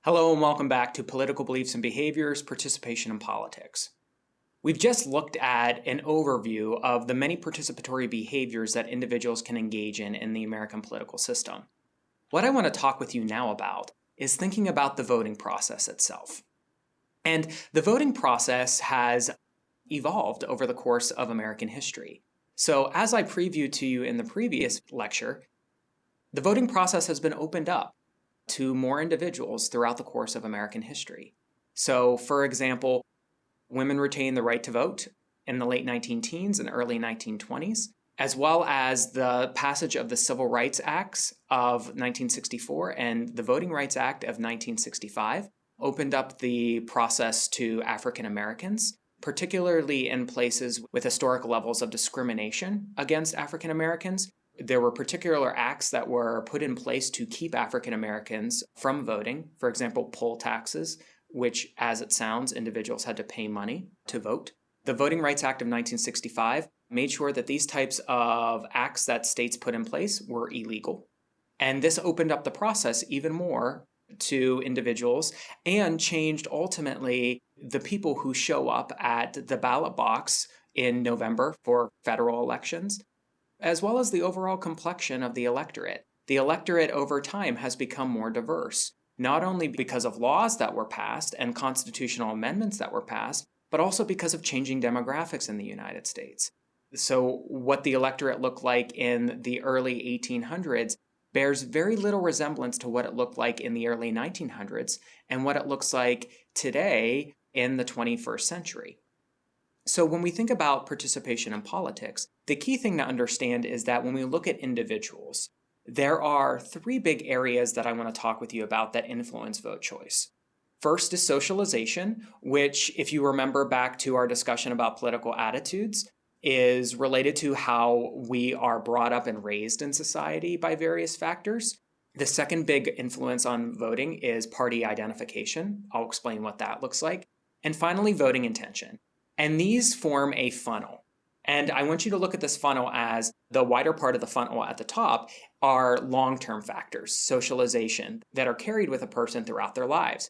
Hello and welcome back to Political Beliefs and Behaviors, Participation in Politics. We've just looked at an overview of the many participatory behaviors that individuals can engage in the American political system. What I want to talk with you now about is thinking about the voting process itself. And the voting process has evolved over the course of American history. So as I previewed to you in the previous lecture, the voting process has been opened up to more individuals throughout the course of American history. So, for example, women retained the right to vote in the late 19-teens and early 1920s, as well as the passage of the Civil Rights Acts of 1964 and the Voting Rights Act of 1965 opened up the process to African Americans, particularly in places with historic levels of discrimination against African Americans. There were particular acts that were put in place to keep African Americans from voting. For example, poll taxes, which, as it sounds, individuals had to pay money to vote. The Voting Rights Act of 1965 made sure that these types of acts that states put in place were illegal. And this opened up the process even more to individuals and changed ultimately the people who show up at the ballot box in November for federal elections, as well as the overall complexion of the electorate. The electorate over time has become more diverse, not only because of laws that were passed and constitutional amendments that were passed, but also because of changing demographics in the United States. So what the electorate looked like in the early 1800s bears very little resemblance to what it looked like in the early 1900s and what it looks like today in the 21st century. So when we think about participation in politics, the key thing to understand is that when we look at individuals, there are three big areas that I want to talk with you about that influence vote choice. First is socialization, which, if you remember back to our discussion about political attitudes, is related to how we are brought up and raised in society by various factors. The second big influence on voting is party identification. I'll explain what that looks like. And finally, voting intention. And these form a funnel. And I want you to look at this funnel as the wider part of the funnel at the top are long-term factors, socialization, that are carried with a person throughout their lives.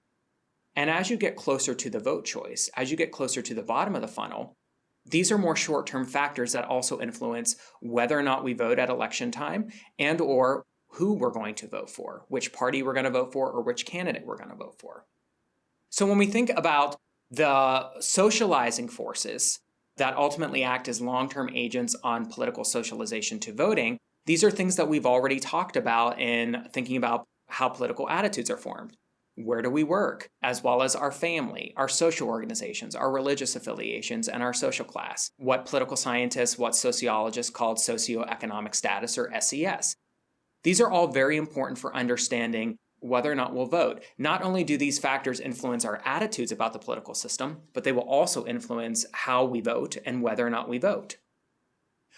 And as you get closer to the vote choice, as you get closer to the bottom of the funnel, these are more short-term factors that also influence whether or not we vote at election time and or who we're going to vote for, which party we're going to vote for, or which candidate we're going to vote for. So when we think about the socializing forces that ultimately act as long-term agents on political socialization to voting, these are things that we've already talked about in thinking about how political attitudes are formed. Where do we work? As well as our family, our social organizations, our religious affiliations, and our social class. What political scientists, what sociologists called socioeconomic status, or SES. These are all very important for understanding whether or not we'll vote. Not only do these factors influence our attitudes about the political system, but they will also influence how we vote and whether or not we vote.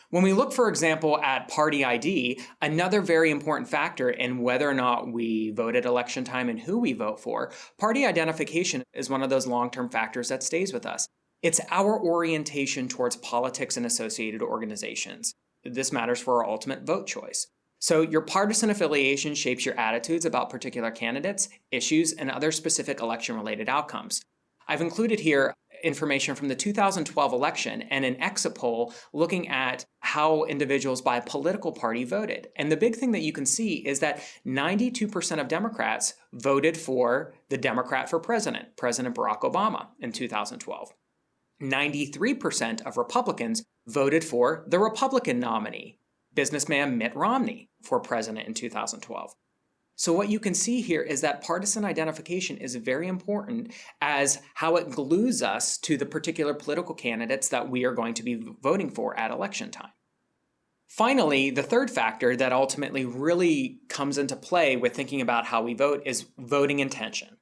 When we look, for example, at party ID, another very important factor in whether or not we vote at election time and who we vote for, party identification is one of those long-term factors that stays with us. It's our orientation towards politics and associated organizations. This matters for our ultimate vote choice. So your partisan affiliation shapes your attitudes about particular candidates, issues, and other specific election-related outcomes. I've included here information from the 2012 election and an exit poll looking at how individuals by a political party voted. And the big thing that you can see is that 92% of Democrats voted for the Democrat for president, President Barack Obama, in 2012. 93% of Republicans voted for the Republican nominee, businessman Mitt Romney, for president in 2012. So what you can see here is that partisan identification is very important as how it glues us to the particular political candidates that we are going to be voting for at election time. Finally, the third factor that ultimately really comes into play with thinking about how we vote is voting intention.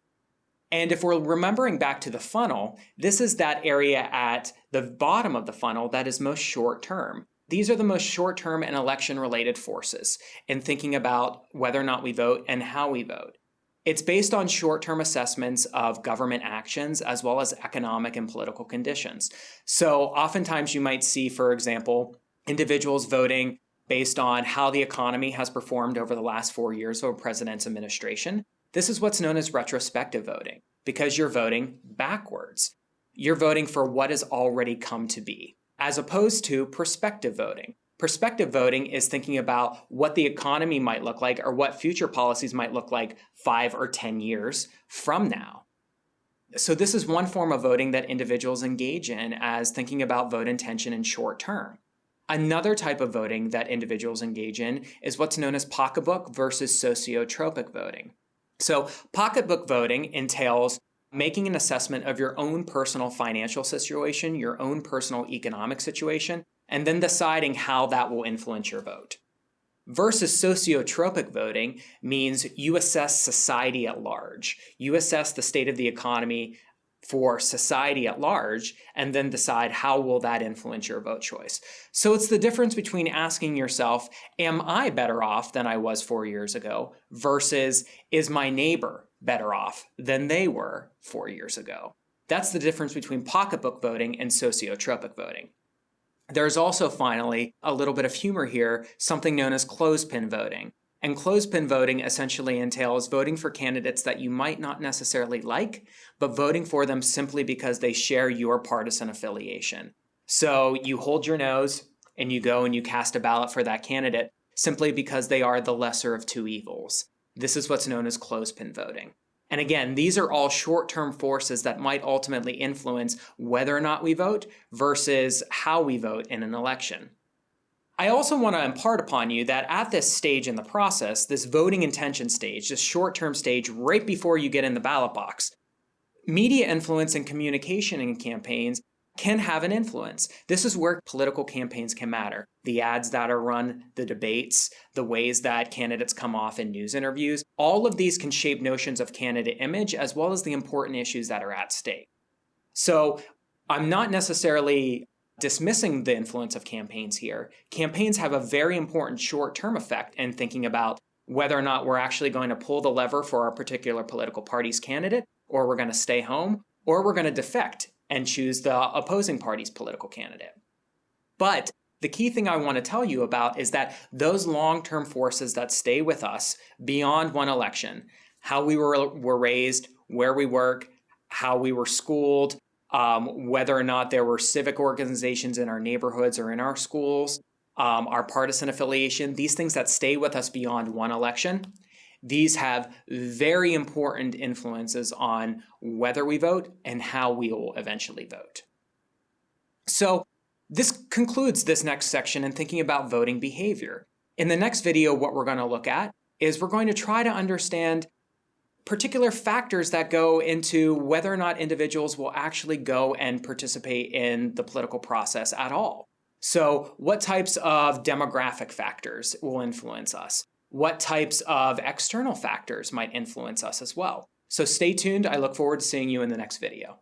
And if we're remembering back to the funnel, this is that area at the bottom of the funnel that is most short-term. These are the most short-term and election-related forces in thinking about whether or not we vote and how we vote. It's based on short-term assessments of government actions as well as economic and political conditions. So oftentimes you might see, for example, individuals voting based on how the economy has performed over the last 4 years of a president's administration. This is what's known as retrospective voting, because you're voting backwards. You're voting for what has already come to be, as opposed to prospective voting. Prospective voting is thinking about what the economy might look like or what future policies might look like 5 or 10 years from now. So this is one form of voting that individuals engage in as thinking about vote intention in short term. Another type of voting that individuals engage in is what's known as pocketbook versus sociotropic voting. So pocketbook voting entails making an assessment of your own personal financial situation, your own personal economic situation, and then deciding how that will influence your vote. Versus sociotropic voting means you assess society at large. You assess the state of the economy for society at large, and then decide how will that influence your vote choice. So it's the difference between asking yourself, am I better off than I was 4 years ago, versus is my neighbor better off than they were 4 years ago? That's the difference between pocketbook voting and sociotropic voting. There's also, finally, a little bit of humor here, something known as clothespin voting. And clothespin voting essentially entails voting for candidates that you might not necessarily like, but voting for them simply because they share your partisan affiliation. So you hold your nose and you go and you cast a ballot for that candidate simply because they are the lesser of two evils. This is what's known as clothespin voting. And again, these are all short-term forces that might ultimately influence whether or not we vote versus how we vote in an election. I also want to impart upon you that at this stage in the process, this voting intention stage, this short-term stage right before you get in the ballot box, media influence and communication in campaigns can have an influence. This is where political campaigns can matter. The ads that are run, the debates, the ways that candidates come off in news interviews, all of these can shape notions of candidate image as well as the important issues that are at stake. So I'm not necessarily dismissing the influence of campaigns here. Campaigns have a very important short-term effect in thinking about whether or not we're actually going to pull the lever for our particular political party's candidate, or we're going to stay home, or we're going to defect and choose the opposing party's political candidate. But the key thing I want to tell you about is that those long-term forces that stay with us beyond one election, how we were raised, where we work, how we were schooled, whether or not there were civic organizations in our neighborhoods or in our schools, our partisan affiliation, these things that stay with us beyond one election, these have very important influences on whether we vote and how we will eventually vote. So this concludes this next section in thinking about voting behavior. In the next video, what we're going to look at is we're going to try to understand particular factors that go into whether or not individuals will actually go and participate in the political process at all. So what types of demographic factors will influence us? What types of external factors might influence us as well? So stay tuned. I look forward to seeing you in the next video.